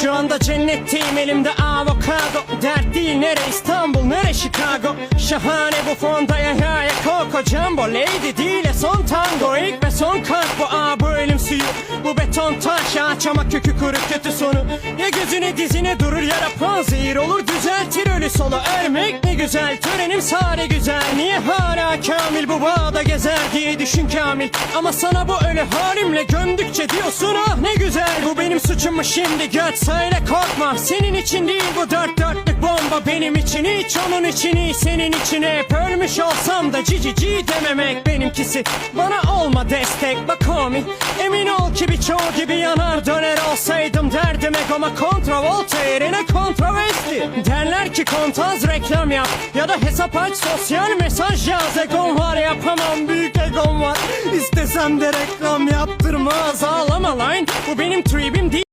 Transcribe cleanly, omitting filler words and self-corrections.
Şu anda cennetteyim, elimde avokado. Dert değil nere İstanbul nere Chicago. Şahane bu fonda ya Coco Jumbo. Lady değil son tango, ilk ve son kalp bu. Bu elim suyu, bu beton taş. Ağaç ama kökü kuru, kötü sonu. Ya gözüne dizine durur ya rapon zehir olur, düzeltir ölü solu. Ölmek ne güzel, törenim sade güzel. Niye hala kamil bu bağda gezer diye düşün kamil. Ama sana bu ölü halimle gömdükçe diyorsun ah ne güzel. Bu benim suçum mu şimdi, göt söyle korkma. Senin için değil bu dört dörtlük bomba, benim için hiç, onun için iyi. Senin için hep ölmüş olsam da cici dememek benimkisi. Bana olma destek bak homie, emin ol ki birçoğu gibi yanar döner olsaydım derdim egoma. Kontravolta yerine kontroversi derler ki kontaz reklam yap ya da hesap aç sosyal mesaj yaz. Egom var yapamam, büyük egom var, İstesem de reklam yaptırmaz. Ağlama line, bu benim tribim değil.